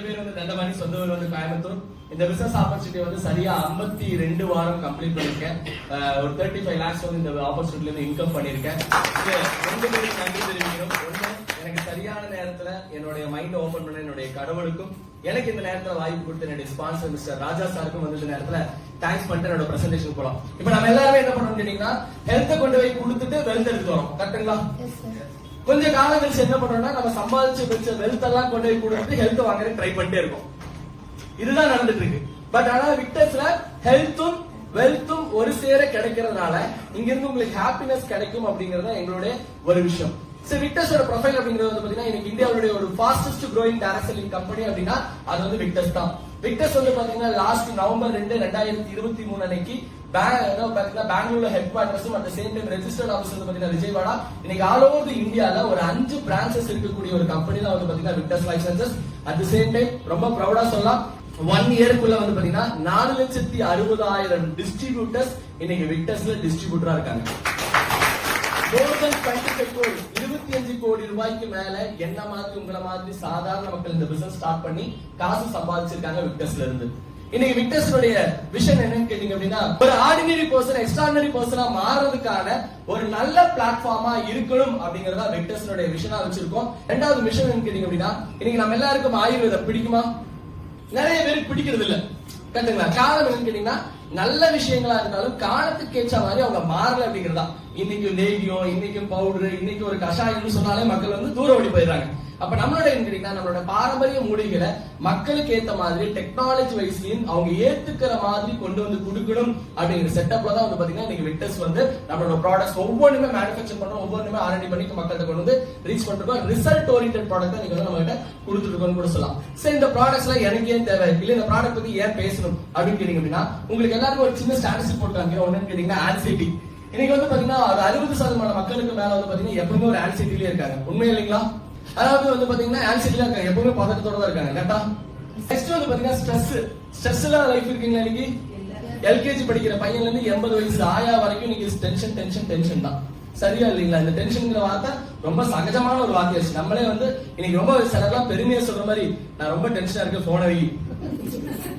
பேர் வந்து தண்டபாணி, சொந்த ஊர் வந்து கோயம்புத்தூர். இந்த பிசினஸ் ஆப்பர்ச்சுனிட்டி வந்து சரியா 52 வாரம் கம்ப்ளீட் பண்ணிருக்கேன். ஒரு 35 lakhs வந்து இந்த ஆப்பர்ச்சுனிட்டில இருந்து இன்கம் பண்ணிருக்கேன். ரெண்டு பேருக்கு நன்றி தெரிவிக்கணும். ஒண்ணு, எனக்கு சரியான நேரத்துல என்னுடைய மைண்ட் ஓபன் பண்ண என்னுடைய கடவுளுக்கும், எனக்கு இந்த நேரத்துல வாய்ப்பு கொடுத்த என்னுடைய ஸ்பான்சர் மிஸ்டர் ராஜா சாருக்கும் வந்து இந்த நேரத்துல தேங்க்ஸ் பண்ணிட்டு என்னோட பிரசன்டேஷன் போலாம். இப்ப நம்ம எல்லாருமே என்ன பண்ணணும் கேட்டீங்கன்னா, ஹெல்த் கொண்டு போய் கொடுத்துட்டு வெல்த் எடுத்து வரோம். கரெக்டுங்களா? கொஞ்ச காலம் கழிச்சு என்ன பண்றோம்னா, நம்ம சம்பாதிச்சு வச்ச வெல்த் எல்லாம் கொண்டு போய் கொடுத்துட்டு ஹெல்த் வாங்க ட்ரை பண்ணிட்டே இருக்கோம். இதுதான் நடந்துட்டு இருக்கு. பட் ஆனா விக்டர்ஸ்ல ஹெல்த்தும் வெல்த்தும் ஒரு சேர கிடைக்கிறதுனால இங்க இருந்து உங்களுக்கு ஹாப்பினஸ் கிடைக்கும் அப்படிங்கறது எங்களுடைய ஒரு விஷயம். சரி, விக்டர்ஸோட ப்ரொஃபைல் அப்படிங்கிறது வந்து பாத்தீங்கன்னா, இன்னைக்கு இந்தியாவுடைய ஒரு fastest growing direct selling company அப்படின்னா அது வந்து விக்டர்ஸ் தான். விக்டர்ஸ் வந்து பாத்தீங்கன்னா லாஸ்ட் நவம்பர் 2, 2023 அன்னைக்கு பெங்களூர்ல ஹெட் குவார்டர்ஸும் at same time registered office வந்து பாத்தீங்கன்னா விஜயவாடா. இன்னைக்கு ஆல் ஓவர் இந்தியால ஒரு 5 பிரான்ச்சஸ் இருக்கக்கூடிய ஒரு கம்பெனி தான் வந்து பாத்தீங்கன்னா victors life sciences. At same time ரொம்ப ப்ரௌடா சொல்லலாம், 1 இயருக்குள்ள வந்து பாத்தீங்கன்னா 4,60,000 டிஸ்ட்ரிபியூட்டர்ஸ் இன்னைக்கு விக்டர்ஸ்ல டிஸ்ட்ரிபியூட்டரா இருக்காங்க. More than 25 கோடி, 25 கோடி ரூபாய்க்கு மேல என்ன மாதிரி உங்களை மாதிரி சாதாரண மக்கள் இந்த பிசினஸ் ஸ்டார்ட் பண்ணி காசு சம்பாதிச்சிருக்காங்க விக்டர்ஸ்ல இருந்து. இன்னைக்கு விக்டர்ஸ்னுடைய விஷன் என்னன்னு கேட்டீங்க அப்படின்னா, ஒரு ஆர்டினரி பர்சன் எக்ஸ்ட்ராடினரி பர்சனா மாறதுக்கான ஒரு நல்ல பிளாட்ஃபார்மா இருக்கணும் அப்படிங்கறத விக்டர்ஸ்னுடைய விஷனா வச்சிருக்கோம். ரெண்டாவது விஷன் என்னன்னு கேட்டீங்க அப்படின்னா, இன்னைக்கு நம்ம எல்லாருக்கும் ஆயுர்வேதம் பிடிக்குமா? நிறைய பேருக்கு பிடிக்கிறது இல்ல. கரெக்டுங்களா? காரணம் என்னன்னு கேட்டீங்கன்னா, நல்ல விஷயங்களா இருந்தாலும் காலத்துக்கு ஏற்ற மாதிரி அவங்க மாறல அப்படிங்கறதா. இன்னைக்கு லேகியம், இன்னைக்கு பவுடர், இன்னைக்கு ஒரு கஷாயம்னு சொன்னாலே மக்கள் வந்து தூர ஓடி போயிடுறாங்க. அப்ப நம்மளோட நம்மளோட பாரம்பரிய மூலிகளை மக்களுக்கு ஏத்த மாதிரி டெக்னாலஜி வைஸ்லயும் அவங்க ஏத்துக்கிற மாதிரி கொண்டு வந்து கொடுக்கணும் அப்படிங்கிற செட்டப்ல தான் வந்து பாத்தீங்கன்னா இன்னைக்கு விக்டர்ஸ் வந்து நம்மளோட ப்ராடக்ட்ஸ் ஒவ்வொன்றுமே மேனுஃபேக்சர் பண்றோம், ஒவ்வொன்றுமே ஆர்என்டி பண்ணி மக்கள்கிட்ட கொண்டு வந்து ரீச் பண்ணிருக்கோம். ரிசல்ட் ஓரியன்டட் ப்ராடக்ட் நீங்க வந்து நம்ம கிட்ட கொடுத்துட்டு இருக்கோம்னு கூட சொல்லலாம். சரி, இந்த ப்ராடக்ட்ஸ் எல்லாம் எனக்கு ஏன் தேவை இல்ல, இந்த ப்ராடக்ட் பத்தி ஏன் பேசணும் அப்படின்னு கேட்டீங்க அப்படின்னா, உங்களுக்கு எல்லாருக்கும் ஒரு சின்ன ஸ்டாட்டிஸ்டிக் போட்டாங்க. ஒண்ணுன்னு கேட்டீங்கன்னா ஆன்சைட்டி. இன்னைக்கு வந்து பாத்தீங்கன்னா 60% மக்களுக்கு மேல வந்து பாத்தீங்கன்னா எப்பவுமே ஒரு ஆன்சைட்டிலே இருக்காங்க. உண்மை இல்லைங்களா? அதாவது வந்து பாத்தீங்கன்னா ஆன்சைட்டில இருக்காங்க, எப்பவுமே பதட்டத்தோட தான் இருக்காங்க. கரெக்டா? நெக்ஸ்ட் வந்து பாத்தீங்கன்னா ஸ்ட்ரெஸ்ல லைஃப் இருக்கீங்களா? இன்னைக்கு எல்கேஜி படிக்கிற பையன்ல இருந்து 80 வயசு ஆயா வரைக்கும் இன்னைக்கு டென்ஷன் தான். சரியா இல்லைங்களா? இந்த டென்ஷன்ங்கிற வார்த்தை ரொம்ப சகஜமான ஒரு வார்த்தையாச்சு. நம்மளே வந்து இன்னைக்கு ரொம்ப சிலர்லாம் பெருமையா சொல்ற மாதிரி, நான் ரொம்ப டென்ஷனா இருக்கேன் போன வை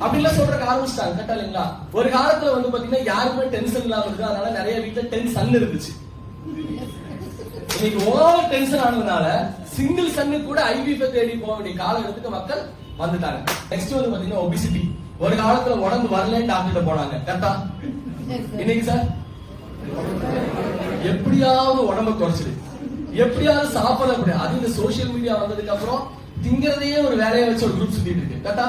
அப்படின்லாம் சொல்றதுக்கு ஆரம்பிச்சிட்டாங்க. கரெக்டா இல்லைங்களா? ஒரு காலத்துல வந்து பாத்தீங்கன்னா யாருக்குமே டென்ஷன் இல்லாம இருக்கு, அதனால நிறைய வீட்டுல டென்ஷன் இருந்துச்சு. இன்னைக்கு ஓவர் டென்ஷன் ஆனதுனால சிங்கிள் சன்னு கூட ஐவிஎஃப் தேடி போக வேண்டிய காலகட்டத்துக்கு மக்கள் வந்துட்டாங்க. நெக்ஸ்ட் வந்து பாத்தீங்கன்னா ஒபிசிட்டி. ஒரு காலத்துல உடம்பு வரலன்னு டாக்டர்கிட்ட போனாங்க. கரெக்டா? இன்னைக்கு சார் எப்படியாவது உடம்ப குறைச்சிடு, எப்படியாவது சாப்பிட முடியாது. அது இந்த சோசியல் மீடியா வந்ததுக்கு அப்புறம் திங்கிறதையே ஒரு வேலையை வச்சு ஒரு குரூப் சுத்திட்டு இருக்கு. கரெக்டா?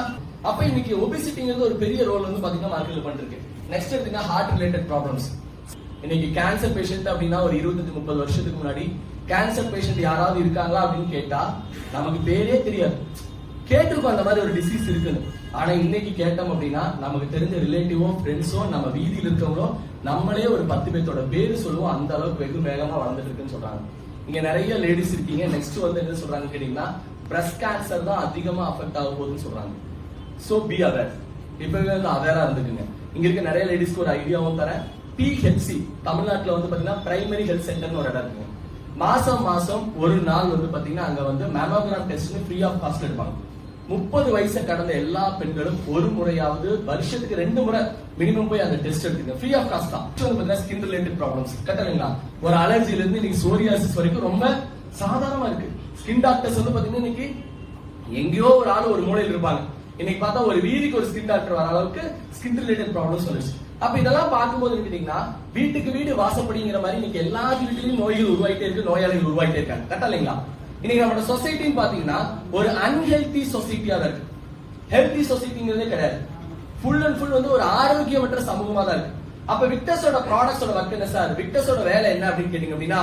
அப்ப இன்னைக்கு ஒபிசிட்டிங்கிறது ஒரு பெரிய ரோல் வந்து பாத்தீங்கன்னா மார்க்கெட்ல பண்ணிருக்கு. நெக்ஸ்ட் எடுத்தீங்கன்னா ஹார்ட் ரிலேட்டட் ப்ராப்ளம்ஸ். இன்னைக்கு கேன்சர் பேஷண்ட் அப்படின்னா ஒரு 25-30 வருஷத்துக்கு முன்னாடி கேன்சர் பேஷண்ட் யாராவது இருக்காங்களா அப்படின்னு கேட்டா நமக்கு பேரே தெரியாது. கேட்டிருக்கோம் அந்த மாதிரி ஒரு டிசீஸ் இருக்குன்னு. ஆனா இன்னைக்கு கேட்டோம் அப்படின்னா நமக்கு தெரிஞ்ச ரிலேட்டிவோ ஃப்ரெண்ட்ஸோ நம்ம வீதியில் இருக்கவங்களோ நம்மளே ஒரு 10 பேர்த்தோட பேரு சொல்லுவோம். அந்த அளவுக்கு வெகு வேகமா வளர்ந்துட்டு இருக்குன்னு சொல்றாங்க. இங்க நிறைய லேடிஸ் இருக்கீங்க. நெக்ஸ்ட் வந்து என்ன சொல்றாங்க கேட்டீங்கன்னா, பிரஸ்ட் கேன்சர் தான் அதிகமா அஃபெக்ட் ஆக போகுதுன்னு சொல்றாங்க. So be aware. இப்பவே வந்து அவேரா இருந்துக்குங்க. இங்க இருக்க நிறைய லேடிஸ்க்கு ஒரு ஐடியாவும் தரேன். PHC தமிழ்நாட்டுல வந்து பாத்தீங்கன்னா பிரைமரி ஹெல்த் சென்டர்னு ஒரு இடம் இருக்குங்க. மாசம் ஒரு நாள் வந்து பாத்தீங்கன்னா அங்க வந்து mammogram test free of cost எடுப்பாங்க. 30 வயசை கடந்த எல்லா பெண்களும் ஒரு முறையாவது வருஷத்துக்கு 2 முறை மினிமம் போய் அந்த டெஸ்ட் எடுத்துங்க. ஃப்ரீ ஆஃப் காஸ்ட் தான். ஸ்கின் ரிலேட்டட் ப்ராப்ளம்ஸ் கரெக்டுங்களா? ஒரு அலர்ஜில இருந்து இன்னைக்கு சோரியாசிஸ் வரைக்கும் ரொம்ப சாதாரணமா இருக்கு. ஸ்கின் டாக்டர்ஸ் வந்து பாத்தீங்கன்னா இன்னைக்கு எங்கேயோ ஒரு ஆள் ஒரு மூலையில் இருப்பாங்க. இன்னைக்கு பார்த்தா ஒரு வீதிக்கு ஒரு ஸ்கின் டாக்டர் வர அளவுக்கு ஸ்கின் ரிலேட்டட் ப்ராப்ளம் சொல்லிச்சு. அப்ப இதெல்லாம் பார்க்கும்போது கேட்டீங்கன்னா, வீட்டுக்கு வீடு வாசப்படிங்கிற மாதிரி இன்னைக்கு எல்லா வீட்லயும் நோய்கள் உருவாயிட்டே இருக்கு, நோயாளிகள் உருவாயிட்டே இருக்காங்க. கரெக்டா இல்லைங்களா? இன்னைக்கு நம்மளோட சொசைட்டின்னு பாத்தீங்கன்னா ஒரு அன்ஹெல்தி சொசைட்டியா தான் இருக்கு. ஹெல்தி சொசைட்டிங்கிறதே கிடையாது. ஃபுல் அண்ட் ஃபுல் வந்து ஒரு ஆரோக்கியமற்ற சமூகமா தான் இருக்கு. அப்ப விக்டர்ஸோட ப்ராடக்ட்ஸோட ஒர்க் என்ன சார்? விக்டர்ஸோட வேலை என்ன அப்படின்னு கேட்டீங்க அப்படின்னா,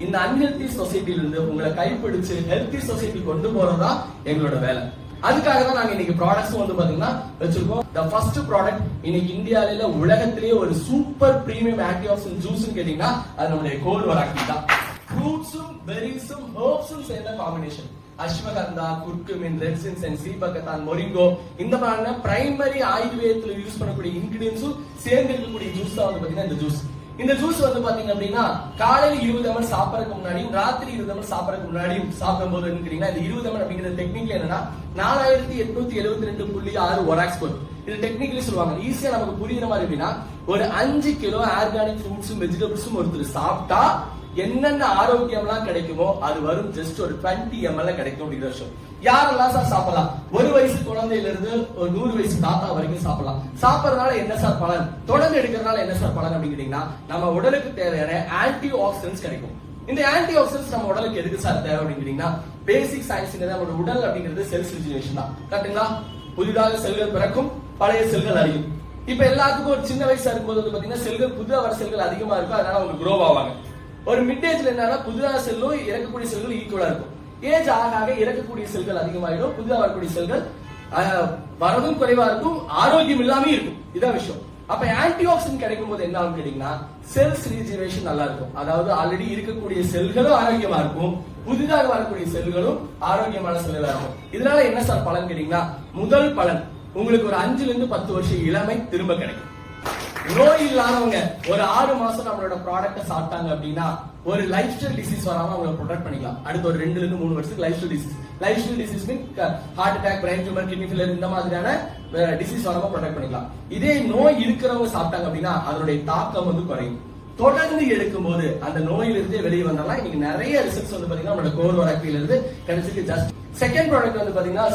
இந்த அன்ஹெல்தி சொசைட்டில இருந்து உங்களை கைப்பிடிச்சு ஹெல்தி சொசைட்டி கொண்டு போறதா எங்களோட வேலை. அதுக்காக தான் நாங்க இன்னைக்கு ப்ராடக்ட்ஸ் வந்து பாத்தீங்கன்னா வச்சிருக்கோம். தி ஃபர்ஸ்ட் ப்ராடக்ட் இன்னைக்கு இந்தியாவில உலகத்திலேயே ஒரு சூப்பர் பிரீமியம் ஆன்டிஆக்சிடன்ட் ஜூஸ்னு கேட்டீங்கன்னா அது நம்மளுடைய கோல் வராக்கி தான். ஃப்ரூட்ஸும் பெரிஸும் ஹெர்ப்ஸும் சேர்ந்த காம்பினேஷன். அஸ்வகந்தா, குர்குமின், ரெட்சின்சன், சீபகத்தான், மொரிங்கோ இந்த மாதிரியான பிரைமரி ஆயுர்வேதத்துல யூஸ் பண்ணக்கூடிய இன்கிரிடியன்ஸும் சேர்ந்து இருக்கக்கூடிய ஜூஸ் தான் வந்து பாத்தீங்கன்னா இந்த ஜூஸ். இந்த ஜூஸ் வந்து பாத்தீங்க அப்படின்னா காலையில 20 ml சாப்பிடறதுக்கு முன்னாடியும் ராத்திரி 20 ml சாப்பிடறதுக்கு முன்னாடியும் சாப்பிடும்போது இந்த 20 ml அப்படிங்கிற டெக்னிக்ல என்னன்னா 4872.6 ஒராக்ஸ் ஸ்கோர். இது டெக்னிக்கலி சொல்லுவாங்க. ஈஸியா நமக்கு புரியுற மாதிரி எப்படின்னா ஒரு 5 கிலோ ஆர்கானிக் ஃப்ரூட்ஸும் வெஜிடபிள்ஸும் ஒருத்தர் சாப்பிட்டா என்னென்ன ஆரோக்கியம்லாம் கிடைக்குமோ அது வரும் ஜஸ்ட் ஒரு 20 ml கிடைக்கும் அப்படிங்கிற விஷயம். யாரெல்லாம் சார் சாப்பிடலாம்? ஒரு வயசு குழந்தையில இருந்து ஒரு 100 வயசு தாத்தா வரைக்கும் சாப்பிடலாம். சாப்பிடறதுனால என்ன சார் பலன்? தொடர்ந்து எடுக்கிறதுனால என்ன சார் பலன் அப்படிங்கிறீங்கன்னா நம்ம உடலுக்கு தேவையான ஆன்டி ஆக்சிடென்ட்ஸ் கிடைக்கும். இந்த ஆன்டி ஆக்சிடென்ட்ஸ் நம்ம உடலுக்கு எதுக்கு சார் தேவை அப்படிங்கிறீங்கன்னா பேசிக் சயின்ஸ் நம்மளோட உடல் அப்படிங்கிறது செல்ஸ் ரிஜினேஷன் தான். கரெக்ட்டுங்களா? புதிதாக செல்கள் பிறக்கும், பழைய செல்கள் அழியும். இப்ப எல்லாத்துக்கும் ஒரு சின்ன வயசா இருக்கும்போது வந்து பாத்தீங்கன்னா செல்கள் புதிய வர செல்கள் அதிகமா இருக்கும், அதனால அவங்க க்ரோ ஆவாங்க. ஒரு மிட் ஏஜ்ல என்னன்னா புதிதாக செல்லும் இறக்கக்கூடிய செல்கள் ஈக்குவலா இருக்கும். ஏஜ் ஆக இறக்கக்கூடிய செல்கள் அதிகமாயிடும், புதிதாக வரக்கூடிய செல்கள் வரதும் குறைவா இருக்கும், ஆரோக்கியம் இல்லாம இருக்கும். இதான் விஷயம். அப்ப ஆன்டி ஆக்சிடென்ட் கிடைக்கும் போது என்ன ஆகும் கேட்டீங்கன்னா செல்ஸ் ரீஜெனரேஷன் நல்லா இருக்கும். அதாவது ஆல்ரெடி இருக்கக்கூடிய செல்களும் ஆரோக்கியமா இருக்கும், புதிதாக வரக்கூடிய செல்களும் ஆரோக்கியமான செல்களா இருக்கும். இதனால என்ன சார் பலன் கேட்டீங்கன்னா முதல் பலன் உங்களுக்கு ஒரு 5 to 10 வருஷம் இளமை திரும்ப கிடைக்கும். நோய் இல்லாதவங்க ஒரு 6 மாசம் நம்மளோட ப்ராடக்ட சாப்பிட்டாங்க அப்படின்னா ஒரு லைஃப் ஸ்டைல் டிசீஸ் வராம அவங்க ப்ரொடெக்ட் பண்ணிக்கலாம். அடுத்த ஒரு 2 to 3 வருஷத்துக்கு lifestyle disease mean heart attack, brain tumour, kidney failure இந்த மாதிரியான டிசீஸ் வராம ப்ரொடெக்ட் பண்ணிக்கலாம். இதே நோய் இருக்கிறவங்க சாப்பிட்டாங்க அப்படின்னா அதனுடைய தாக்கம் வந்து குறையும். தொடர்ந்து எடுக்கும்போது அந்த நோயிலிருந்தே வெளியே வந்தாலும் இன்னைக்கு நிறைய ரிசல்ட்ஸ் வந்து பாத்தீங்கன்னா நம்மளோட கோர் வராக்கில இருந்து கிடைச்சிருக்கு. ஜஸ்ட் செகண்ட் ப்ராடக்ட் வந்து பாத்தீங்கன்னா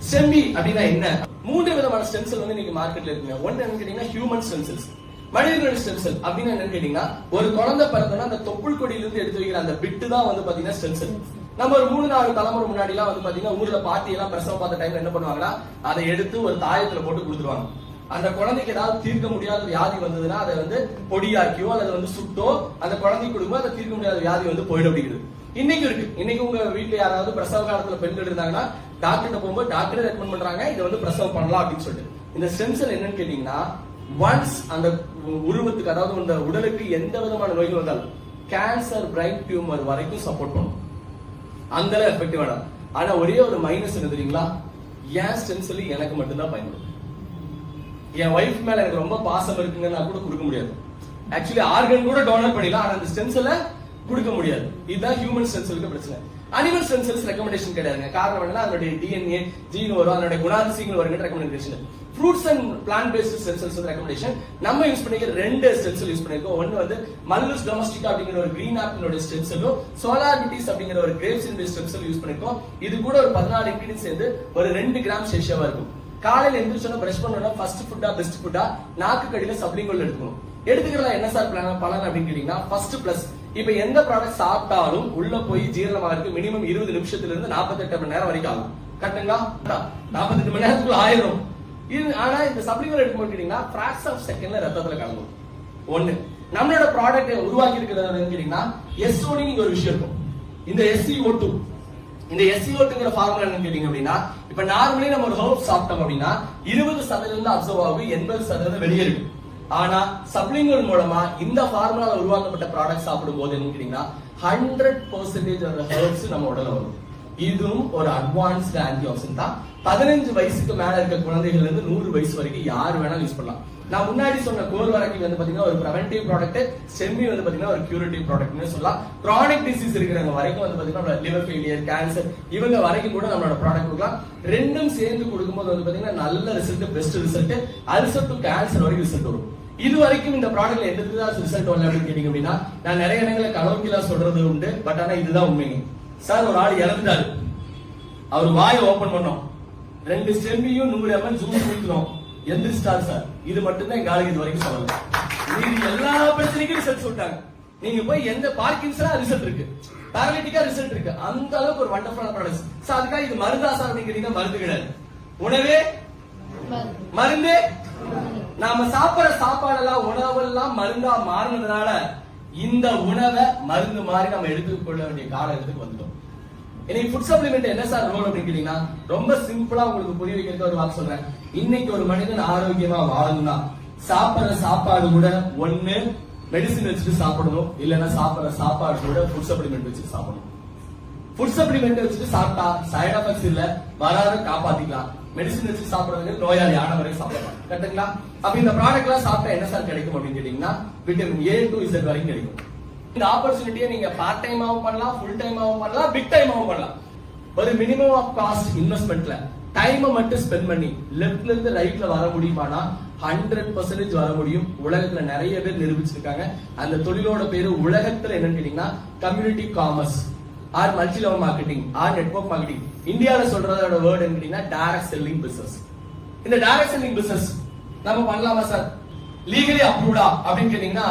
ஸ்டெம்பி அப்படின்னா என்ன? 3 விதமான ஸ்டெம் செல் வந்து இன்னைக்கு மார்க்கெட்ல இருக்குங்க. ஒன்னு என்னன்னு கேட்டீங்கன்னா ஹியூமன் ஸ்டெம் செல்ஸ், மனிதர்களுடைய ஸ்டெம் செல். அப்படின்னு என்னன்னு கேட்டீங்கன்னா ஒரு குழந்தை பிறந்தோம்னா அந்த தொப்புள் கொடியில இருந்து எடுத்து வைக்கிற அந்த பிட்டு தான் வந்து பாத்தீங்கன்னா ஸ்டெம் செல். நம்ம ஒரு 3-4 தலைமுறை முன்னாடி எல்லாம் வந்து பாத்தீங்கன்னா ஊர்ல பாட்டி எல்லாம் பிரசவம் பார்த்த டைம்ல என்ன பண்ணுவாங்கன்னா அதை எடுத்து ஒரு தாயத்துல போட்டு கொடுத்துருவாங்க. அந்த குழந்தைக்கு ஏதாவது தீர்க்க முடியாத வியாதி வந்ததுன்னா அதை வந்து பொடியாக்கியோ அல்லது வந்து சுட்டோ அந்த குழந்தைக்கு கொடுக்கும், அதை தீர்க்க முடியாத வியாதி வந்து போயிடும் அப்படிங்கிறது இன்னைக்கு இருக்கு. இன்னைக்கு உங்க வீட்டுல யாராவது பிரசவ காலத்துல பெண்கள் இருந்தாங்கன்னா டாக்டர் போகும்போது டாக்டரே ரெக்கமெண்ட் பண்றாங்க இதை வந்து பிரசவம் பண்ணலாம் அப்படின்னு சொல்லிட்டு. இந்த ஸ்டெம் செல் என்னன்னு கேட்டீங்கன்னா ஒன்ஸ் அந்த உருவத்துக்கு அதாவது இந்த உடலுக்கு எந்த விதமான நோய்கள் வந்தாலும் கேன்சர், பிரைன் டியூமர் வரைக்கும் சப்போர்ட் பண்ணும். அந்த அளவு எஃபெக்டிவ் வேணும். ஆனா ஒரே ஒரு மைனஸ் என்ன தெரியுங்களா? ஏன் ஸ்டெம் செல் எனக்கு மட்டும்தான் பயன்படும். என் ஒய்ஃப் மேல எனக்கு ரொம்ப பாசம் இருக்குங்கன்னா கூட கொடுக்க முடியாது. ஆக்சுவலி ஆர்கன் கூட டோனேட் பண்ணிடலாம், ஆனா அந்த ஸ்டெம் செல்லை கொடுக்க முடியாது. இதுதான் ஹியூமன் ஸ்டெம் செல்லுக்கு பிரச்சனை. அனிமல் ஸ்டெம் செல்ஸ் ரெக்கமெண்டேஷன் கிடையாதுங்க. காரணம் என்னன்னா அதனுடைய டிஎன்ஏ ஜீன் வரும், அதனுடைய குணாதிசயங்கள் வருங்க recommendation. Fruits and plant based stem cells வந்து ரெக்கமெண்டேஷன். நம்ம யூஸ் பண்ணிக்கிற 2 ஸ்டெம் செல் யூஸ் பண்ணிருக்கோம். ஒன்னு வந்து மல்லஸ் டொமஸ்டிகா அப்படிங்கிற ஒரு கிரீன் ஆப்பிளோட ஸ்டெம் செல்லும் சோலார்பிட்டிஸ் அப்படிங்கிற ஒரு கிரேப்ஸ் ஸ்டெம் செல் யூஸ் பண்ணிருக்கோம். இது கூட ஒரு 14 இன்கிரீடியன்ஸ் சேர்ந்து ஒரு 2 கிராம் சேஷியாவா இருக்கும். காலையில எந்திரிச்சோன்னா பிரஷ் பண்ணணும், ஃபர்ஸ்ட் ஃபுட்டா பெஸ்ட் ஃபுட்டா நாக்கு கடியில சப்ளிங்கோல் எடுக்கணும். எடுத்துக்கிறதா என்ன சார் பலன் அப்படின்னு கேட்டீங்கன்னா ஃபர்ஸ்ட் பிளஸ் இப்ப எந்த ப்ராடக்ட் சாப்பிட்டாலும் உள்ள போய் ஜீரணமாகிறதுக்கு மினிமம் 20 நிமிஷத்துல இருந்து 48 மணி நேரம் வரைக்கும் ஆகும். கரெக்ட்டுங்களா? 48 மணி நேரத்துக்குள்ள ஆயிரும். ஆனா இந்த சப்ளிங்கோல் எடுக்கும்போது கேட்டீங்கன்னா ஃபிராக்ஷன் ஆஃப் செகண்ட்ல ரத்தத்துல கலந்துரும். ஒண்ணு நம்மளோட ப்ராடக்ட் உருவாக்கி இருக்கிறது கேட்டீங்கன்னா SO2 ஒரு விஷயம் இருக்கும். இந்த SCO2 இந்த SCO2ங்கிற ஃபார்முலா என்னன்னு கேட்டீங்க அப்படின்னா இப்ப நார்மலி நம்ம ஒரு ஹெர்ப் சாப்பிட்டோம் அப்படின்னா 20% அப்சர்வ் ஆகும், 80% வெளியே இருக்கும். ஆனா சப்ளிங்கோல் மூலமா இந்த ஃபார்முலால உருவாக்கப்பட்ட ப்ராடக்ட் சாப்பிடும் போது என்ன கேட்டீங்கன்னா 100% அந்த ஹெர்ப்ஸ் நம்ம உடல்ல வரும். இதுவும் ஒரு அட்வான்ஸ்டு ஆன்டி ஆக்சிடென்ட் தான். 15 வயசுக்கு மேல இருக்க குழந்தைகள் இருந்து 100 வயசு வரைக்கும் யார் வேணாலும் யூஸ் பண்ணலாம். நான் முன்னாடி சொன்ன கோர் வரைக்கும் வந்து பாத்தீங்கன்னா ஒரு பிரிவென்டிவ் ப்ராடக்ட், செம்மி வந்து பாத்தீங்கன்னா ஒரு கியூரேட்டிவ் ப்ராடக்ட்னு சொல்லலாம். கிரானிக் டிசீஸ் இருக்கிறவங்க வரைக்கும் வந்து பாத்தீங்கன்னா லிவர் ஃபெயிலியர், கேன்சர் இவங்க வரைக்கும் கூட நம்மளோட ப்ராடக்ட் கொடுக்கலாம். ரெண்டும் சேர்ந்து கொடுக்கும்போது வந்து பாத்தீங்கன்னா நல்ல result, best result, ulcer to cancer வரைக்கும் ரிசல்ட் வரும். இது வரைக்கும் இந்த ப்ராடக்ட்ல எதுக்குதான் ரிசல்ட் வரல அப்படின்னு கேட்டீங்க அப்படின்னா நான் நிறைய இடங்களில் கலோக்கிலா சொல்றது உண்டு. பட் ஆனா இதுதான் உண்மைங்க. சார் ஒரு ஆள் இறந்துட்டாரு, அவர் வாயை ஓபன் பண்ணோம், 2 ஸ்டெம்பியும் 100 ml ஜூஸ் ஊத்துறோம், எந்திரிச்சிட்டாரு சார். இது மட்டும்தான் எங்க ஆளுக்கு இது வரைக்கும் சொல்லல. மீதி எல்லா பிரச்சனைக்கும் ரிசல்ட் சொல்லிட்டாங்க. நீங்க போய் எந்த பார்க்கின்ஸா ரிசல்ட் இருக்கு, பாராலிட்டிக்கா ரிசல்ட் இருக்கு. அந்த அளவுக்கு ஒரு வண்டர்ஃபுல்லான ப்ராடக்ட்ஸ். சார் அதுக்காக இது மருந்தா சார் அப்படின்னு கேட்டீங்கன்னா மருந்து கிடையாது. உணவே மருந்தே. நாம சாப்பிடுற சாப்பாடெல்லாம் உணவெல்லாம் மருந்தா மாறினதுனால இந்த உணவை மருந்து மாதிரி நம்ம எடுத்துக்கொள்ள வேண்டிய காலத்துக்கு வந்துட்டோம். இன்னைக்கு ஃபுட் சப்ளிமெண்ட் என்ன சார் ரோல் அப்படின்னு கேட்டீங்கன்னா ரொம்ப சிம்பிளா உங்களுக்கு புரிய வைக்கிறதுக்கு ஒரு வாக்கு சொல்றேன். இன்னைக்கு ஒரு மனிதன் ஆரோக்கியமா வாழணும்னா சாப்பிடுற சாப்பாடு கூட ஒண்ணு மெடிசின் வச்சுட்டு சாப்பிடணும், இல்லைன்னா சாப்பிடுற சாப்பாடு கூட ஃபுட் சப்ளிமெண்ட் வச்சு சாப்பிடணும். ஃபுட் சப்ளிமெண்ட் வச்சுட்டு சாப்பிட்டா சைடு எஃபெக்ட்ஸ் இல்ல, வராத காப்பாத்திக்கலாம். மெடிசின் வச்சு சாப்பிடுறது நோயாளி ஆன வரை சாப்பிடலாம். கரெக்ட்டுங்களா? அப்ப இந்த ப்ராடக்ட் எல்லாம் சாப்பிட்டா என்ன சார் கிடைக்கும் அப்படின்னு கேட்டீங்கன்னா விட்டமின் A to Z வரைக்கும் கிடைக்கும். இந்த ஆப்பர்ச்சுனிட்டியை நீங்க பார்ட் டைமாவும் பண்ணலாம், ஃபுல் டைமாவும் பண்ணலாம், பிக் டைமாவும் பண்ணலாம். ஒரு மினிமம் ஆஃப் காஸ்ட் இன்வெஸ்ட்மெண்ட்ல டைமை மட்டும் ஸ்பெண்ட் பண்ணி லெஃப்ட்ல இருந்து ரைட்ல வர முடியுமானா 100% வர முடியும். உலகத்துல நிறைய பேர் நிரூபிச்சிருக்காங்க. அந்த தொழிலோட பேரு உலகத்துல என்னன்னு கேட்டீங்கன்னா community commerce R multi level marketing R network marketing. இந்தியால சொல்றதோட வேர்ட் என்ன கேட்டீங்கன்னா டைரக்ட் செல்லிங் பிசினஸ். இந்த டைரக்ட் செல்லிங் பிசினஸ் நம்ம பண்ணலாமா சார்? லீகலி அப்ரூவ்டா அப்படின்னு கேட்டீங்கன்னா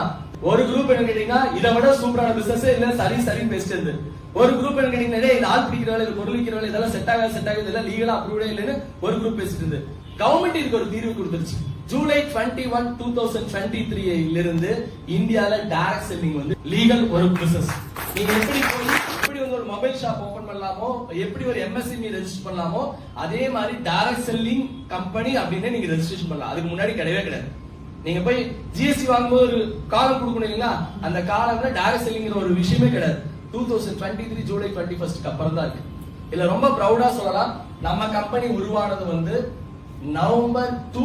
ஒரு குரூப் என்ன கேட்டீங்கன்னா இதை விட சூப்பரான பிசினஸ் இல்ல சரி பெஸ்ட் இருந்து. ஒரு குரூப் என்ன கேட்டீங்கன்னா இது ஆள் பிடிக்கிற வேலை, இது பொருள் விற்கிற வேலை, இதெல்லாம் செட் ஆகாது இதெல்லாம் லீகலா அப்ரூவ்டே இல்லைன்னு ஒரு குரூப் பேசிட்டு இருந்து. கவர்மெண்ட் இதுக்கு ஒரு தீர்வு கொடுத்துருச்சு. ஜூலை 21, 2023 இருந்து இந்தியால டைரக்ட் செல்லிங் வந்து லீகல் ஒரு பிசினஸ். நீங்க எப்படி வந்து ஒரு மொபைல் ஷாப் ஓபன் பண்ணலாமோ, எப்படி ஒரு MSME ரெஜிஸ்டர் பண்ணலாமோ, அதே மாதிரி டைரக்ட் செல்லிங் கம்பெனி அப்படின்னு நீங்க ரெஜிஸ்ட்ரேஷன் பண்ணலாம். அதுக்கு முன்னாடி கிடையவே கிடையாது. நீங்க போய் GST வாங்கும்போது ஒரு காலம் கொடுக்கணும் இல்லைங்களா? அந்த காலம்ல டைரக்ட் செல்லிங்கிற ஒரு விஷயமே கிடையாது. 2023 ஜூலை 21 அப்புறம் தான் இருக்கு. இல்ல ரொம்ப ப்ரௌடா சொல்லலாம், நம்ம கம்பெனி உருவானது வந்து நவம்பர் 2,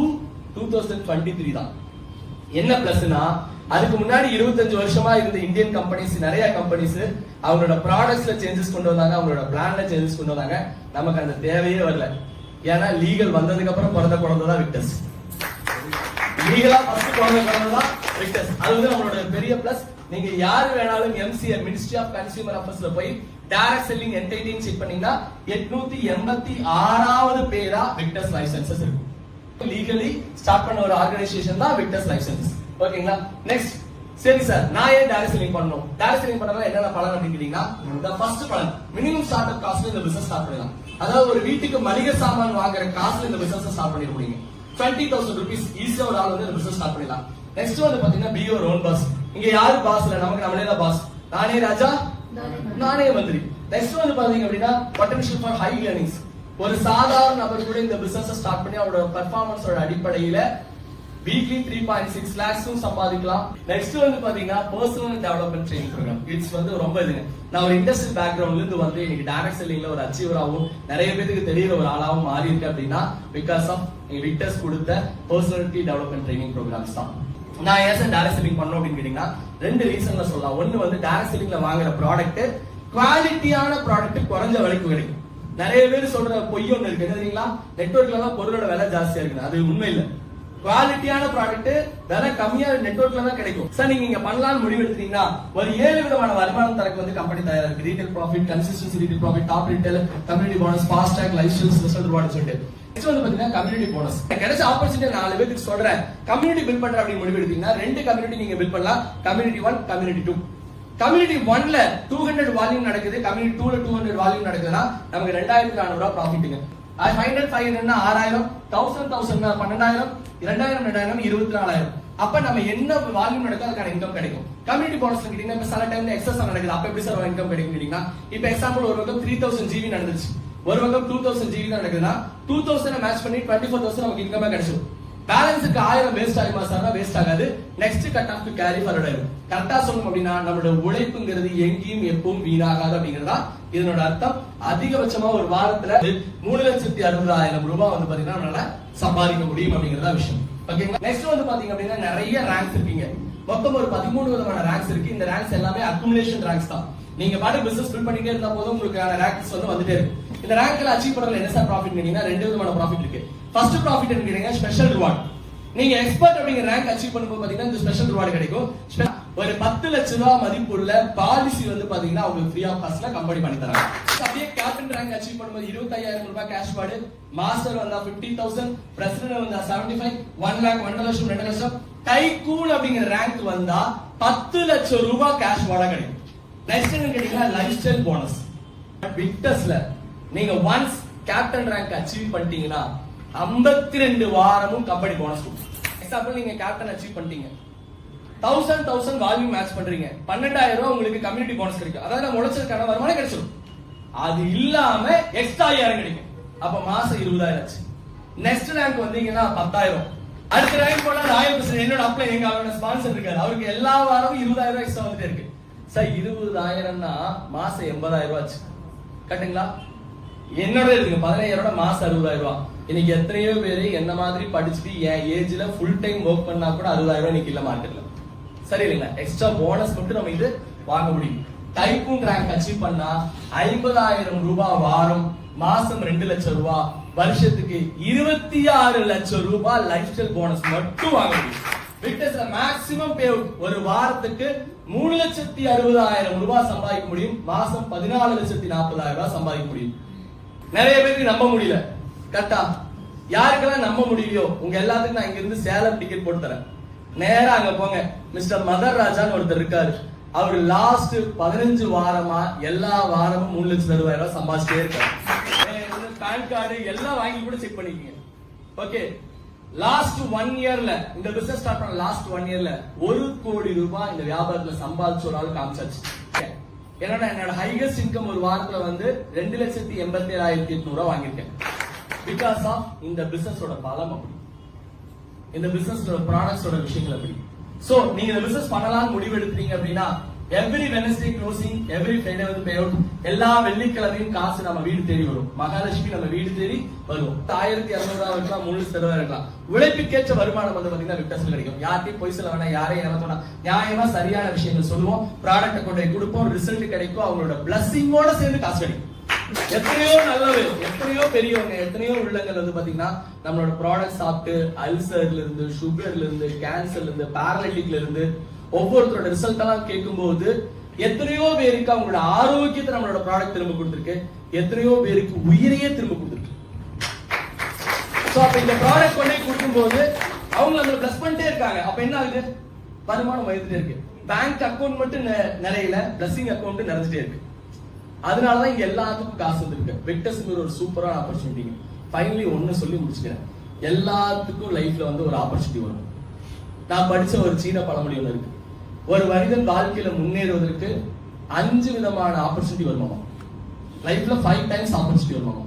2023 தான். என்ன பிளஸ்னா அதுக்கு முன்னாடி 25 வருஷமா இருந்த இந்தியன் கம்பெனிஸ், நிறைய கம்பெனிஸ் அவங்களோட ப்ராடக்ட்ஸ்ல சேஞ்சஸ் கொண்டு வந்தாங்க, அவங்களோட பிளான்ல சேஞ்சஸ் கொண்டு வந்தாங்க. நமக்கு அந்த தேவையே வரல. ஏன்னா லீகல் வந்ததுக்கு அப்புறம் பிறந்த குழந்தை தான் விக்டர்ஸ். லீகலா ஃபர்ஸ்ட் குழந்தை தான் விக்டர்ஸ். அது வந்து நம்மளோட பெரிய பிளஸ். நீங்க யாரு வேணாலும் MCA மினிஸ்ட்ரி ஆஃப் கன்சியூமர் அஃபேர்ஸ்ல போய் டைரக்ட் செல்லிங் என்டைட்டின்னு செக் பண்ணீங்கன்னா 886வது பேரா விக்டர்ஸ் லைசென்சஸ் இருக்கு. லீகலி ஸ்டார்ட் பண்ண ஒரு ஆர்கனைசேஷன் தான் விக்டர்ஸ் லைசென்ஸ். ஓகேங்களா? நெக்ஸ்ட், சரி சார் நான் ஏன் டைரக்ட் செல்லிங் பண்ணணும்? டைரக்ட் செல்லிங் பண்ணால என்னென்ன பலன் அப்படின்னு கேட்டீங்கன்னா, இந்த ஃபர்ஸ்ட் பலன் மினிமம் ஸ்டார்ட் அப் காஸ்ட்ல இந்த பிசினஸ் ஸ்டார்ட் பண்ணலாம். அதாவது ஒரு வீட்டுக்கு மளிகை சாமான் வாங்குற காஸ்ட்ல இந்த பிசினஸ் ஸ்டார்ட் பண்ணிட முடியுங்க. 20,000 rupees ஈஸியா ஒரு ஆள் வந்து இந்த பிசினஸ் ஸ்டார்ட் பண்ணலாம். நெக்ஸ்ட் வந்து பாத்தீங்கன்னா பி யுவர் ஓன் பாஸ். இங்க யாரு பாஸ் இல்ல, நமக்கு நம்மளே தான் பாஸ். நானே ராஜா நானே மந்திரி. நெக்ஸ்ட் வந்து பாத்தீங்க அப்படின்னா பொட்டன்ஷியல் ஃபார் ஹை லேர்னிங்ஸ். ஒரு சாதாரண நபர் கூட இந்த பிசினஸ் ஸ்டார்ட் பண்ணி அவரோட பெர்ஃபார்மன்ஸோட அடிப்படையில வீக்லி 3.6 lakhs சம்பாதிக்கலாம். நெக்ஸ்ட் வந்து பாத்தீங்கன்னா personal development training program. It's வந்து ரொம்ப இதுங்க. நான் ஒரு இண்டஸ்ட்ரியல் பேக்ரவுண்ட்ல இருந்து வந்து எனக்கு டைரக்ட் செல்லிங்ல ஒரு அச்சீவராகவும் நிறைய பேருக்கு தெரியற ஒரு ஆளாவும் மாறி இருக்கு அப்படின்னா பிகாஸ் ஆஃப் விக்டர்ஸ் கொடுத்த பர்சனாலிட்டி டெவலப்மெண்ட் ட்ரைனிங் ப்ரோக்ராம்ஸ் தான். நான் ஏன் சார் டைரக்ட் செல்லிங் பண்ணணும் அப்படின்னு கேட்டீங்கன்னா 2 ரீசன்ல சொல்லலாம். ஒன்னு வந்து டைரக்ட் செல்லிங்ல வாங்குற ப்ராடக்ட் குவாலிட்டியான ப்ராடக்ட் குறைஞ்ச விலைக்கு கிடைக்கும். நிறைய பேர் சொல்ற பொய் ஒண்ணு இருக்கு தெரியுங்களா? நெட்வொர்க்ல தான் பொருளோட விலை ஜாஸ்தியா இருக்கு. அது உண்மை இல்ல. குவாலிட்டியான ப்ராடக்ட் விலை கம்மியா நெட்வொர்க்ல தான் கிடைக்கும். சார் நீங்க இங்க பண்ணலாம்னு முடிவு எடுத்தீங்கன்னா ஒரு 7 விதமான வருமானம் தரக்கு வந்து கம்பெனி தயாரா இருக்கு. Retail profit, consistency retail profit, top retail, community bonus, fast track, lifestyle special reward சொல்லிட்டு. நெக்ஸ்ட் வந்து பாத்தீங்கன்னா கம்யூனிட்டி போனஸ். கிடைச்ச ஆப்பர்ச்சுனிட்டி 4 பேருக்கு சொல்றேன். கம்யூனிட்டி பில்ட் பண்ற அப்படின்னு முடிவு எடுத்தீங்கன்னா 2 கம்யூனிட்டி நீங்க பில்ட் பண்ணலாம். Community 1, community 2. கம்யூனிட்டி 1ல 200 வால்யூம் நடக்குது, கம்யூனிட்டி 2ல 200 வால்யூம் நடக்குதுன்னா நமக்கு 2400 ப்ராஃபிட்டுங்க. 500 6000, 1000 12,000, 2000 24,000. அப்ப நம்ம என்ன வால்யூம் நடக்குது அதுக்கான இன்கம் கிடைக்கும். கம்யூனிட்டி போனஸ்ல கேட்டீங்கன்னா இப்ப சில டைம்ல எக்ஸஸ் நடக்குது. அப்ப எப்படி சார் இன்கம் கிடைக்கும் கேட்டீங்கன்னா, இப்ப எக்ஸாம்பிள் ஒரு பக்கம் 3000 GB நடந்துச்சு, ஒரு பக்கம் 2000 GB தான் நடக்குதுன்னா 2000 மேட்ச் பண்ணி 24,000 நமக்கு இன்கமே கிடைச்சிடும். பேலன்ஸுக்கு 1000 வேஸ்ட் ஆகுமா சார்? வேஸ்ட் ஆகாது. Next cut off to carry forward ஆகும். கரெக்டா சொல்லணும் அப்படின்னா நம்மளோட உழைப்புங்கிறது எங்கேயும் எப்பவும் வீணாகாது அப்படிங்கறதா இதனோட அர்த்தம். அதிகபட்சமா ஒரு வாரத்துல 3,60,000 ரூபாய் வந்து பாத்தீங்கன்னா நம்மளால சம்பாதிக்க முடியும் அப்படிங்கறதா விஷயம். ஓகேங்களா? நெக்ஸ்ட் வந்து பாத்தீங்க அப்படின்னா நிறைய ரேங்க்ஸ் இருக்கீங்க. மொத்தம் ஒரு 13 விதமான ரேங்க்ஸ் இருக்கு. இந்த ரேங்க்ஸ் எல்லாமே அக்குமுலேஷன் ரேங்க்ஸ் தான். நீங்க பாட்டு பிசினஸ் பில்ட் பண்ணிட்டே இருந்தா போதும் உங்களுக்கான ரேங்க்ஸ் வந்து வந்துட்டே இருக்கு. இந்த ரேங்க்ல அச்சீவ் பண்றதுல என்ன சார் ப்ராஃபிட் கேட்டீங்கன்னா 2 விதமான ப்ராஃபிட் இருக்கு. ஃபர்ஸ்ட் ப்ராஃபிட் என்ன கேட்டீங்கன்னா ஸ்பெஷல் ரிவார்ட். நீங்க எக்ஸ்பர்ட் அப்படிங்கிற ரேங்க் அச்சீவ் பண்ணும்போது பாத்தீங்கன்னா இந்த ஸ்பெஷல் ரிவார்ட் கிடைக்கும். ஒரு 10 லட்ச ரூபாய் மதிப்புள்ள பாலிசி வந்து பாத்தீங்கன்னா உங்களுக்கு ஃப்ரீ ஆஃப் காஸ்ட்ல கம்பெனி பண்ணி தராங்க. அப்படியே கேப்டன் ரேங்க் அச்சீவ் பண்ணும்போது 25,000 ரூபாய் கேஷ் அவார்டு, மாஸ்டர் வந்தா 50,000, பிரசிடென்ட் வந்தா 75, 1 lakh, 1 லட்சம், 2 லட்சம், டைகூன் அப்படிங்கிற ரேங்க் வந்தா 10 லட்சம் ரூபாய் கேஷ் அவார்டா கிடைக்கும். நெக்ஸ்ட் என்ன கேட்டீங்கன்னா லைஃப் ஸ்டைல் போனஸ். விக்டர்ஸ்ல நீங்க ஒன்ஸ் கேப்டன் ரேங்க் அச்சீவ் பண்ணிட்டீங்கன்னா 52 வாரமும் கம்பெனி போனஸ் கொடுக்கும். எக்ஸாம்பிள் நீங்க கேப்டன் அச்சீவ் பண்ணிட்டீங்க, 1000 வால்யூம் மேட்ச் பண்றீங்க, 12,000 ரூபாய் உங்களுக்கு கம்யூனிட்டி போனஸ் கிடைக்கும். அதாவது நம்ம உழைச்சதுக்கான வருமானம் கிடைச்சிடும். அது இல்லாம எக்ஸ்ட்ரா 1000 கிடைக்கும். அப்ப மாசம் 20,000 ஆச்சு. நெக்ஸ்ட் ரேங்க் வந்தீங்கன்னா 10,000. அடுத்த ரேங்க் போனா 1000%. என்னோட அப்ளை எங்க அவரோட ஸ்பான்சர் இருக்காரு, அவருக்கு எல்லா வாரமும் 20,000 ரூபாய் எக்ஸ்ட்ரா வந்துட்டே இருக்கு. சார் 20,000னா மாசம் 80,000 ரூபாய் ஆச்சு. கரெக்டுங்களா? என்னோட இருக்குங்க 15000 மாசம் 60000 ரூபாய். இன்னைக்கு எத்தனையோ பேரு என்ன மாதிரி படிச்சுட்டு என் ஏஜ்ல ஃபுல் டைம் ஒர்க் பண்ணா கூட 60000 இன்னைக்கு இல்ல மார்க்கெட்ல. சரி இல்லைங்களா? எக்ஸ்ட்ரா போனஸ் மட்டும் நம்ம இது வாங்க முடியும். டைப்பிங் ரேங்க் அச்சீவ் பண்ணா 50000 ரூபாய் வாரம், மாசம் 2 லட்சம் ரூபாய், வருஷத்துக்கு 26 லட்சம் ரூபாய் லைஃப் ஸ்டைல் போனஸ் மட்டும் வாங்க முடியும். விக்டர்ஸ்ல மேக்ஸிமம் பே ஒரு வாரத்துக்கு 3,60,000 ரூபாய் சம்பாதிக்க முடியும். மாசம் 14,40,000 ரூபாய் சம்பாதிக்க முடியும். நிறைய பேருக்கு நம்ப முடியல. கரெக்டா? யாருக்கெல்லாம் நம்ப முடியலையோ உங்க எல்லாத்துக்கும் நான் இங்க இருந்து சேலம் டிக்கெட் போட்டு தரேன். நேரா அங்க போங்க. மிஸ்டர் மதர் ராஜான்னு ஒருத்தர் இருக்காரு. அவர் லாஸ்ட் 15 வாரமா எல்லா வாரமும் 3,60,000 ரூபாய் சம்பாதிச்சிட்டே இருக்காரு. பேன் கார்டு எல்லாம் வாங்கி கூட செக் பண்ணிக்கங்க. ஓகே, லாஸ்ட் 1 இயர்ல இந்த பிசினஸ் ஸ்டார்ட் பண்ண லாஸ்ட் 1 இயர்ல 1 கோடி ரூபாய் இந்த வியாபாரத்துல சம்பாதிச்ச ஒரு ஆள் காமிச்சாச்சு. என்னோட ஹையஸ்ட் இன்கம் ஒரு வாரத்துல வந்து 2,87,800 ரூபாய் வாங்கியிருக்கேன். பிகாஸ் ஆஃப் இந்த பிசினஸோட பலம் அப்படி, இந்த பிசினஸோட ப்ராடக்ட்ஸோட விஷயங்கள் அப்படி. சோ நீங்க இந்த பிசினஸ் பண்ணலாம்னு முடிவு எடுத்தீங்க அப்படின்னா every Wednesday closing, every Friday வந்து பே அவுட், எல்லா வெள்ளிக்கிழமையும் காசு நம்ம வீடு தேடி வரும். மகாலட்சுமி நம்ம வீடு தேடி வரும். 1200 ரூபாய் இருக்கலாம், 3,60,000 ரூபாய் இருக்கலாம். உழைப்புக்கேற்ற வருமானம் வந்து பாத்தீங்கன்னா விக்டர்ஸ்ல கிடைக்கும். யார்ட்டையும் பொய் சொல்ல வேணாம், யாரையும் ஏமாத்தணும். நியாயமா சரியான விஷயங்கள் சொல்லுவோம், ப்ராடக்ட் கொண்டு போய் கொடுப்போம், ரிசல்ட் கிடைக்கும், அவங்களோட பிளஸிங்கோட சேர்ந்து காசு கிடைக்கும். எத்தனையோ நல்லது, எத்தனையோ பெரியவங்க, எத்தனையோ உள்ளங்கள் வந்து பாத்தீங்கன்னா நம்மளோட ப்ராடக்ட் சாப்பிட்டு அல்சர்ல இருந்து, சுகர்ல இருந்து, கேன்சர்ல இருந்து, பேரலைட்டிக்ல இருந்து ஒவ்வொருத்தரோட ரிசல்ட் எல்லாம் கேட்கும் போது எத்தனையோ பேருக்கு அவங்களோட ஆரோக்கியத்தை நம்மளோட ப்ராடக்ட் திரும்ப கொடுத்திருக்கு, எத்தனையோ பேருக்கு உயிரையே திரும்ப கொடுத்திருக்கு. சோ அப்ப இந்த ப்ராடக்ட் கொண்டு கொடுக்கும் போது அவங்க நம்மள பிளஸ் பண்ணிட்டே இருக்காங்க. அப்ப என்ன ஆகுது? வருமானம் வந்துட்டே இருக்கு. பேங்க் அக்கவுண்ட் மட்டும் நிறையல, பிளஸிங் அக்கவுண்ட் நிறைஞ்சிட்டே இருக்கு. அதனாலதான் இங்க எல்லாத்துக்கும் காசு வந்திருக்கு. விக்டர்ஸ் ஒரு சூப்பரான ஆப்பர்ச்சுனிட்டி. ஃபைனலி ஒன்னு சொல்லி முடிச்சுக்கிறேன். எல்லாத்துக்கும் லைஃப்ல வந்து ஒரு ஆப்பர்ச்சுனிட்டி வரும். நான் படிச்ச ஒரு சீன பழமொழி ஒன்று இருக்கு. ஒரு மனிதன் வாழ்க்கையில முன்னேறுவதற்கு 5 விதமான ஆப்பர்ச்சுனிட்டி வருமாமா. லைஃப்ல 5 டைம்ஸ் ஆப்பர்ச்சுனிட்டி வருமாமா.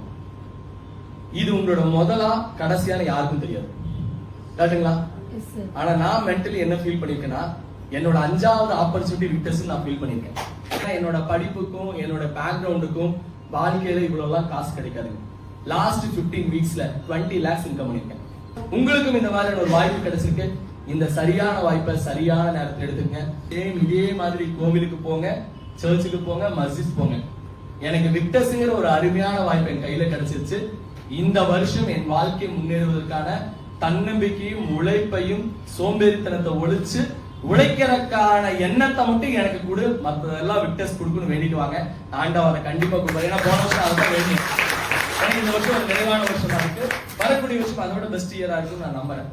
இது உங்களோட முதலா கடைசியான யாருக்கும் தெரியாது. கரெக்டுங்களா? ஆனா நான் மென்டலி என்ன ஃபீல் பண்ணிருக்கேன்னா, என்னோட 5வது ஆப்பர்ச்சுனிட்டி விக்டர்ஸ் நான் ஃபீல் பண்ணிருக்கேன். என்னோட படிப்புக்கும் என்னோட பேக்ரவுண்டுக்கும் வாழ்க்கையில இவ்வளவு எல்லாம் காசு கிடைக்காது. லாஸ்ட் 15 வீக்ஸ்ல 20 lakhs இன்கம் பண்ணிருக்கேன். உங்களுக்கும் இந்த மாதிரியான ஒரு வாய்ப்பு கிடைச்சிருக்கு. இந்த சரியான வாய்ப்பை சரியான நேரத்தில் எடுத்துங்க. இதே மாதிரி கோவிலுக்கு போங்க, சர்ச்சுக்கு போங்க, மஸ்ஜித் போங்க. எனக்கு விக்டர்ஸ்ங்கிற ஒரு அருமையான வாய்ப்பு என் கையில கிடைச்சிருச்சு. இந்த வருஷம் என் வாழ்க்கை முன்னேறுவதற்கான தன்னம்பிக்கையும் உழைப்பையும் சோம்பேறித்தனத்தை ஒழிச்சு உழைக்கிறதுக்கான எண்ணத்தை மட்டும் எனக்கு கொடு, மற்றதெல்லாம் விக்டர்ஸ் கொடுக்கணும் வேண்டிட்டு வாங்க. ஆண்டவரை கண்டிப்பா கொடுப்பாரு. ஏன்னா போன வருஷம் அதுதான் வேண்டி எனக்கு இந்த வருஷம் ஒரு நிறைவான வருஷமா இருக்கு. வரக்கூடிய வருஷம் அதை விட பெஸ்ட் இயரா இருக்குன்னு நான் நம்புறேன்.